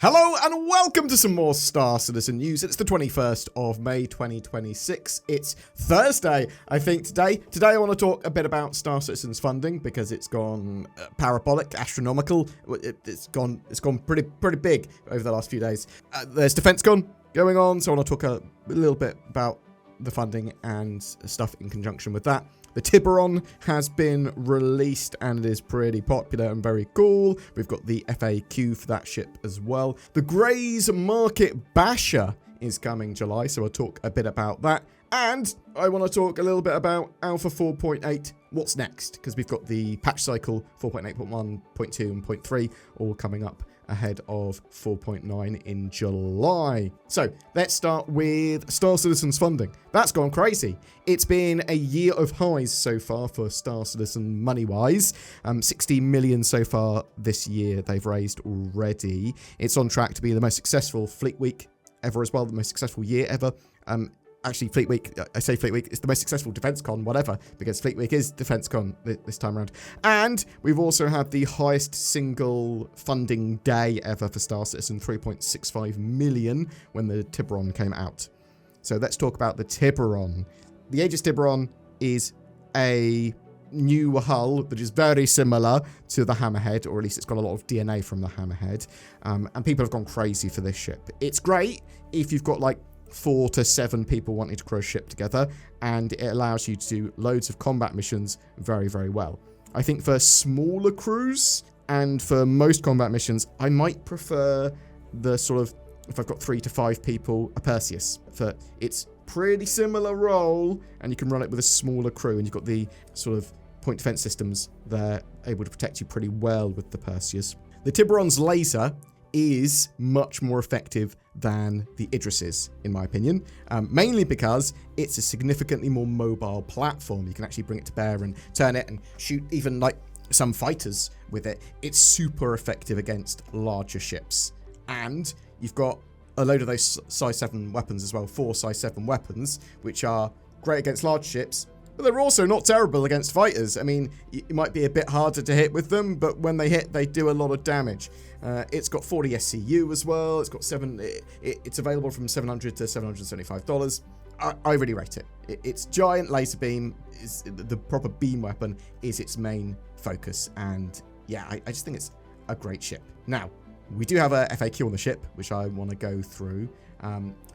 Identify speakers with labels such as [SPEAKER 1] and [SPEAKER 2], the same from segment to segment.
[SPEAKER 1] Hello and welcome to some more Star Citizen news. It's the 21st of May 2026. It's Thursday, I think, today. Today I want to talk a bit about Star Citizen's funding because it's gone parabolic, astronomical. It's gone pretty big over the last few days. There's DefenseCon going on, so I want to talk a little bit about the funding and stuff in conjunction with that. The Tiburon has been released and it is pretty popular and very cool. We've got the FAQ for that ship as well. The Grey's Market Basher is coming July, so I'll talk a bit about that. And I want to talk a little bit about Alpha 4.8. What's next? Because we've got the patch cycle 4.8.1, 0.2 and 0.3 all coming up ahead of 4.9 in July. So let's start with Star Citizen's funding. That's gone crazy. It's been a year of highs so far for Star Citizen money-wise. 60 million so far this year they've raised already. It's on track to be the most successful Fleet Week ever as well, the most successful year ever. Actually, Fleet Week, I say Fleet Week, it's the most successful DefenseCon, whatever, because Fleet Week is DefenseCon this time around. And we've also had the highest single funding day ever for Star Citizen, 3.65 million, when the Tiburon came out. So let's talk about the Tiburon. The Aegis Tiburon is a new hull that is very similar to the Hammerhead, or at least it's got a lot of DNA from the Hammerhead. And people have gone crazy for this ship. It's great if you've got like 4 to 7 people wanting to crew a ship together, and it allows you to do loads of combat missions very, very well. I think for smaller crews and for most combat missions, I might prefer the sort of, if I've got 3 to 5 people, a Perseus. For its pretty similar role, and you can run it with a smaller crew, and you've got the sort of point defense systems there able to protect you pretty well with the Perseus. The Tiburon's laser is much more effective than the Idris's, in my opinion, mainly because it's a significantly more mobile platform. You can actually bring it to bear and turn it and shoot even like some fighters with it. It's super effective against larger ships. And you've got a load of those size 7 weapons as well, 4 size 7 weapons, which are great against large ships, but they're also not terrible against fighters. I mean, it might be a bit harder to hit with them, but when they hit, they do a lot of damage. It's got 40 SCU as well. It's got it's available from $700 to $775. I really rate it. Its giant laser beam, is the proper beam weapon, is its main focus. And yeah, I just think it's a great ship. Now, we do have a FAQ on the ship, which I want to go through.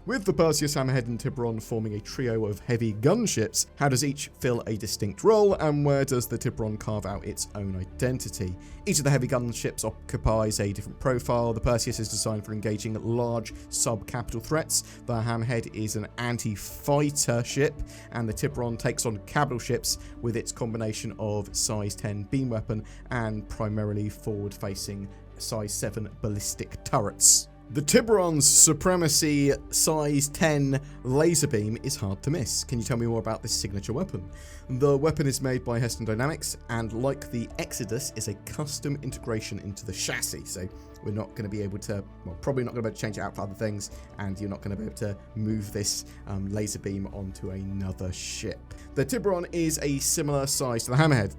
[SPEAKER 1] With the Perseus, Hammerhead and Tiburon forming a trio of heavy gunships, how does each fill a distinct role, and where does the Tiburon carve out its own identity? Each of the heavy gunships occupies a different profile. The Perseus is designed for engaging large sub-capital threats. The Hammerhead is an anti-fighter ship, and the Tiburon takes on capital ships with its combination of size 10 beam weapon and primarily forward-facing size 7 ballistic turrets. The Tiburon's supremacy size 10 laser beam is hard to miss. Can you tell me more about this signature weapon? The weapon is made by Heston Dynamics, and like the Exodus, is a custom integration into the chassis. So we're not going to be able to, well, probably not going to be able to change it out for other things, and you're not going to be able to move this laser beam onto another ship. The Tiburon is a similar size to the Hammerhead,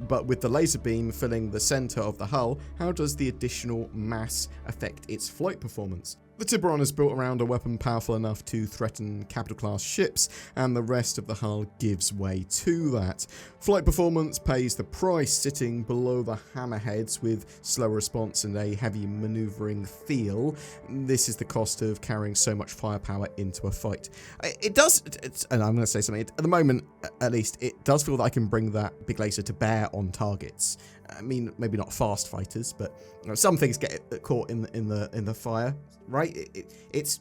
[SPEAKER 1] but with the laser beam filling the center of the hull, how does the additional mass affect its flight performance? The Tiburon is built around a weapon powerful enough to threaten capital-class ships, and the rest of the hull gives way to that. Flight performance pays the price, sitting below the Hammerheads with slower response and a heavy maneuvering feel. This is the cost of carrying so much firepower into a fight. It does, and I'm going to say something, at the moment, at least, it does feel that I can bring that big laser to bear on targets. I mean, maybe not fast fighters, but you know, some things get caught in the fire, right? It's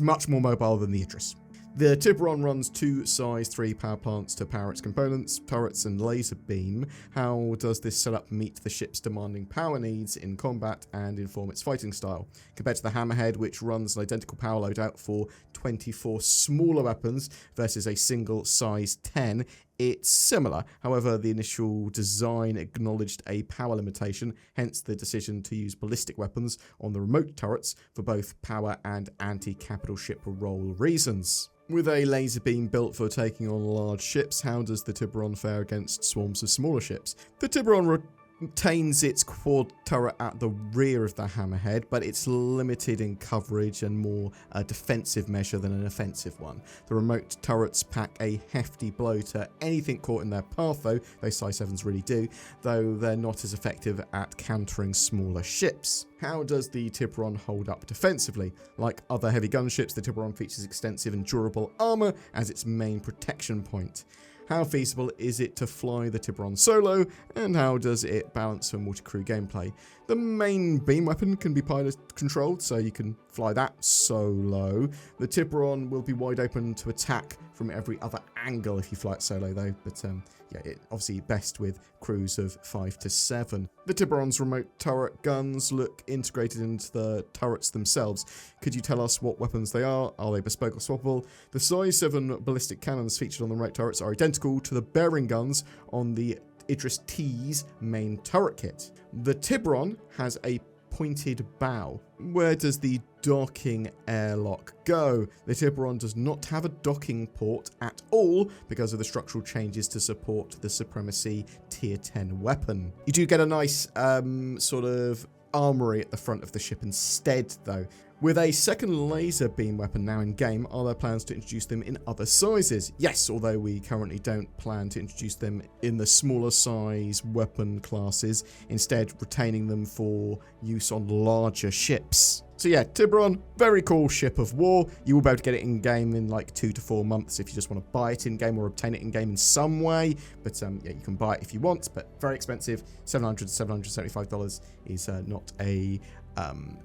[SPEAKER 1] much more mobile than the Idris. The Tiburon runs 2 size 3 power plants to power its components, turrets and laser beam. How does this setup meet the ship's demanding power needs in combat and inform its fighting style? Compared to the Hammerhead, which runs an identical power loadout for 24 smaller weapons versus a single size 10, it's similar. However, the initial design acknowledged a power limitation, hence the decision to use ballistic weapons on the remote turrets for both power and anti-capital ship role reasons. With a laser beam built for taking on large ships, how does the Tiburon fare against swarms of smaller ships? The Tiburon maintains its quad turret at the rear of the hammerhead, but it's limited in coverage and more a defensive measure than an offensive one. The remote turrets pack a hefty blow to anything caught in their path, though those size 7s really do, though they're not as effective at countering smaller ships. How does the Tiburon hold up defensively? Like other heavy gunships, the Tiburon features extensive and durable armor as its main protection point. How feasible is it to fly the Tiburon solo, and how does it balance for multi-crew gameplay? The main beam weapon can be pilot controlled, so you can fly that solo. The Tiburon will be wide open to attack from every other angle if you fly it solo though, but yeah, it obviously best with crews of 5 to 7. The Tiburon's remote turret guns look integrated into the turrets themselves. Could you tell us what weapons they are? Are they bespoke or swappable? The size 7 ballistic cannons featured on the remote turrets are identical to the bearing guns on the Aegis Tiburon's main turret kit. The Tiburon has a pointed bow. Where does the docking airlock go? The Tiburon does not have a docking port at all because of the structural changes to support the Supremacy Tier 10 weapon. You do get a nice sort of armory at the front of the ship instead though. With a second laser beam weapon now in game, are there plans to introduce them in other sizes? Yes, although we currently don't plan to introduce them in the smaller size weapon classes, instead retaining them for use on larger ships. So yeah, Tiburon, very cool ship of war. You will be able to get it in game in like 2 to 4 months if you just want to buy it in game or obtain it in game in some way. But yeah, you can buy it if you want, but very expensive. $700 to $775 is not a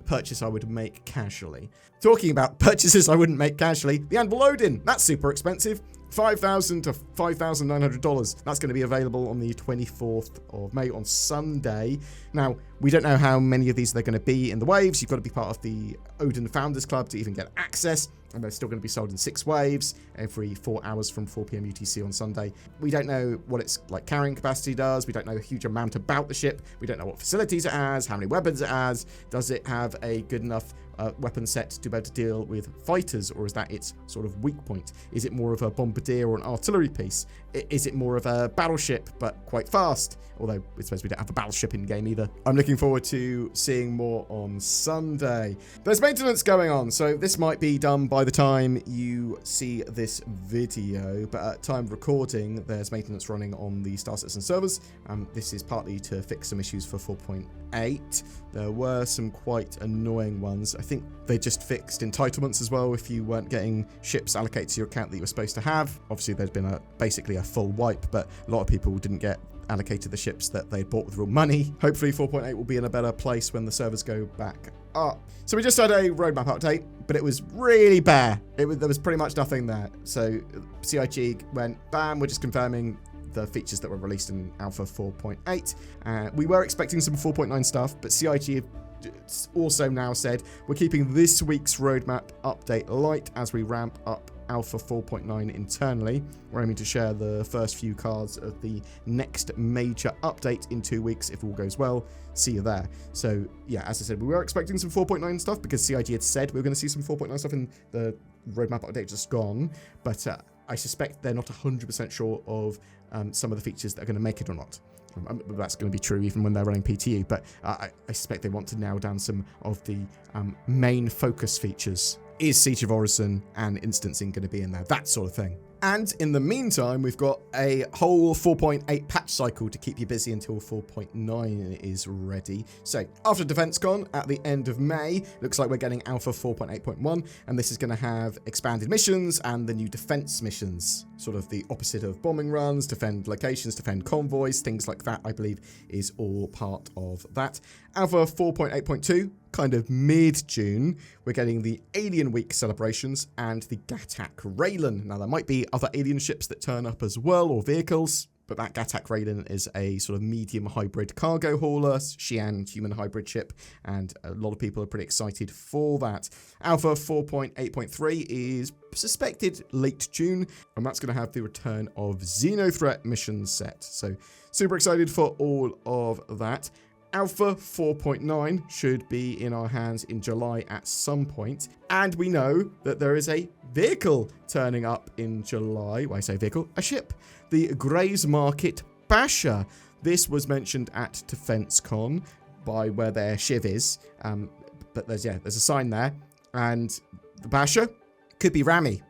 [SPEAKER 1] purchase I would make casually. Talking about purchases I wouldn't make casually, the Anvil Odin, that's super expensive. $5,000 to $5,900. That's going to be available on the 24th of May on Sunday. Now, we don't know how many of these they're going to be in the waves. You've got to be part of the Odin Founders Club to even get access. And they're still going to be sold in 6 waves every 4 hours from 4 PM UTC on Sunday. We don't know what its like carrying capacity does. We don't know a huge amount about the ship. We don't know what facilities it has, how many weapons it has. Does it have a good enough weapon set to be able to deal with fighters, or is that its sort of weak point? Is it more of a bombardier or an artillery piece? Is it more of a battleship but quite fast? Although I suppose we don't have a battleship in game either. I'm looking forward to seeing more on Sunday. There's maintenance going on, so this might be done by the time you see this video, but at time of recording there's maintenance running on the Star Citizen servers. This is partly to fix some issues for 4.8. There were some quite annoying ones. I think they just fixed entitlements as well if you weren't getting ships allocated to your account that you were supposed to have. Obviously there's been basically a full wipe, but a lot of people didn't get allocated the ships that they bought with real money. Hopefully 4.8 will be in a better place when the servers go back up. So we just had a roadmap update, but it was really bare. There was pretty much nothing there. So CIG went, bam, we're just confirming the features that were released in Alpha 4.8. We were expecting some 4.9 stuff, but CIG also now said we're keeping this week's roadmap update light as we ramp up Alpha 4.9 internally. We're aiming to share the first few cards of the next major update in 2 weeks if all goes well. See you there. So yeah, as I said, we were expecting some 4.9 stuff because CIG had said we were going to see some 4.9 stuff in the roadmap update just gone, but I suspect they're not 100% sure of some of the features that are going to make it or not. That's going to be true even when they're running PTU, but I suspect they want to nail down some of the main focus features. Is Siege of Orison and instancing going to be in there? That sort of thing. And in the meantime, we've got a whole 4.8 patch cycle to keep you busy until 4.9 is ready. So after DefenseCon at the end of May, looks like we're getting Alpha 4.8.1, and this is going to have expanded missions and the new defense missions. Sort of the opposite of bombing runs, defend locations, defend convoys, things like that, I believe, is all part of that. Alpha 4.8.2, kind of mid-June, we're getting the Alien Week celebrations and the Gatak Raylan. Now, there might be other alien ships that turn up as well, or vehicles, but that Gatak Raylan is a sort of medium hybrid cargo hauler, Xi'an human hybrid ship, and a lot of people are pretty excited for that. Alpha 4.8.3 is suspected late June, and that's going to have the return of Xenothreat mission set. So super excited for all of that. Alpha 4.9 should be in our hands in July at some point. And we know that there is a vehicle turning up in July. When I say vehicle, a ship. The Gray's Market Basher. This was mentioned at DefenseCon by where their shiv is. But there's a sign there. And the Basher could be Rami.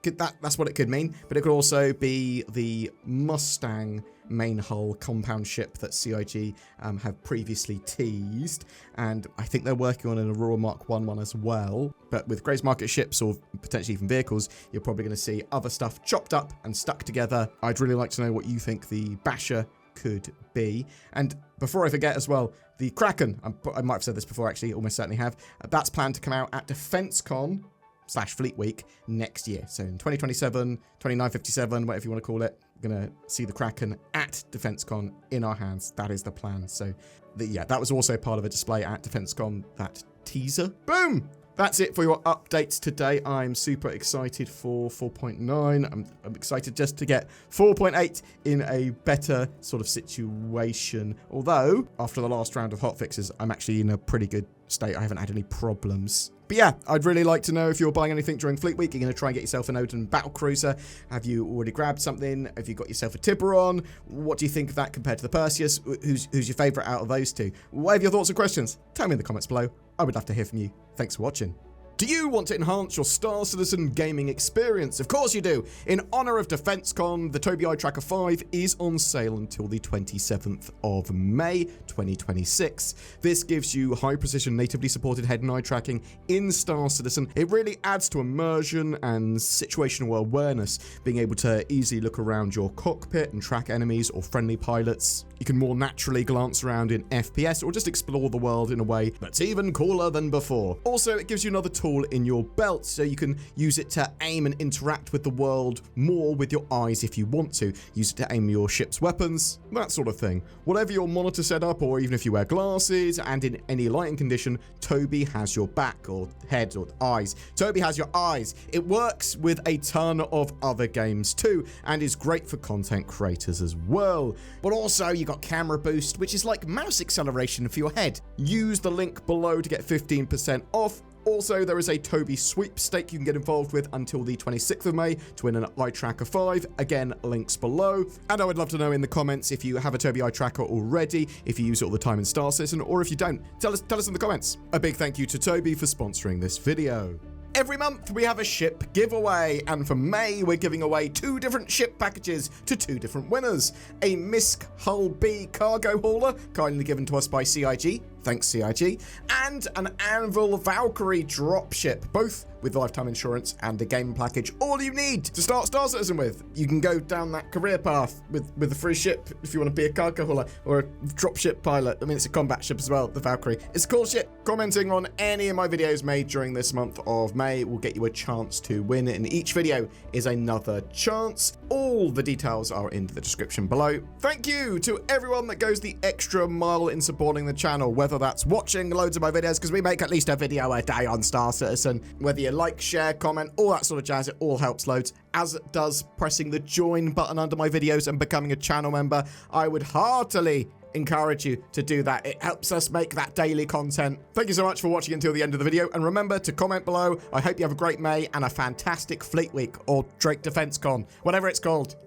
[SPEAKER 1] That's what it could mean. But it could also be the Mustang main hull compound ship that CIG have previously teased, and I think they're working on an Aurora Mark 1 one as well. But with Grace Market ships or potentially even vehicles, you're probably going to see other stuff chopped up and stuck together. I'd really like to know what you think the Basher could be. And before I forget as well, the Kraken, I might have said this before actually, almost certainly have, that's planned to come out at DefenseCon / Fleet Week next year. So in 2027, 2957, whatever you want to call it, we're going to see the Kraken at DefenseCon in our hands. That is the plan. So that was also part of a display at DefenseCon, that teaser. Boom! That's it for your updates today. I'm super excited for 4.9. I'm excited just to get 4.8 in a better sort of situation. Although, after the last round of hotfixes, I'm actually in a pretty good state. I haven't had any problems. But yeah, I'd really like to know if you're buying anything during Fleet Week. You're going to try and get yourself an Odin battlecruiser. Have you already grabbed something? Have you got yourself a Tiburon? What do you think of that compared to the Perseus? Who's your favourite out of those two? Whatever your thoughts or questions, tell me in the comments below. I would love to hear from you. Thanks for watching. Do you want to enhance your Star Citizen gaming experience? Of course you do. In honor of DefenseCon, the Tobii Eye Tracker 5 is on sale until the 27th of May 2026. This gives you high precision natively supported head and eye tracking in Star Citizen. It really adds to immersion and situational awareness, being able to easily look around your cockpit and track enemies or friendly pilots. You can more naturally glance around in FPS or just explore the world in a way that's even cooler than before. Also, it gives you another tool in your belt, so you can use it to aim and interact with the world more with your eyes if you want to. Use it to aim your ship's weapons, that sort of thing. Whatever your monitor setup, or even if you wear glasses and in any lighting condition, Tobii has your back or head or eyes. Tobii has your eyes. It works with a ton of other games too, and is great for content creators as well. But also, you got camera boost, which is like mouse acceleration for your head. Use the link below to get 15% off. Also, there is a Tobii sweepstake you can get involved with until the 26th of May to win an Eye Tracker 5. Again, links below. And I would love to know in the comments if you have a Tobii Eye Tracker already, if you use it all the time in Star Citizen, or if you don't. Tell us in the comments. A big thank you to Tobii for sponsoring this video. Every month we have a ship giveaway, and for May we're giving away 2 different ship packages to 2 different winners. A Misk Hull B cargo hauler, kindly given to us by CIG, thanks CIG, and an Anvil Valkyrie dropship, both with lifetime insurance and a game package. All you need to start Star Citizen with. You can go down that career path with a free ship if you want to be a cargo hauler or a dropship pilot. I mean, it's a combat ship as well, the Valkyrie. It's a cool ship. Commenting on any of my videos made during this month of May will get you a chance to win, and each video is another chance. All the details are in the description below. Thank you to everyone that goes the extra mile in supporting the channel, whether that's watching loads of my videos, because we make at least a video a day on Star Citizen, whether you like, share, comment, all that sort of jazz, it all helps loads, as does pressing the join button under my videos and becoming a channel member. I would heartily encourage you to do that. It helps us make that daily content. Thank you so much for watching until the end of the video, and remember to comment below. I hope you have a great May and a fantastic Fleet Week, or Drake DefenseCon, whatever it's called.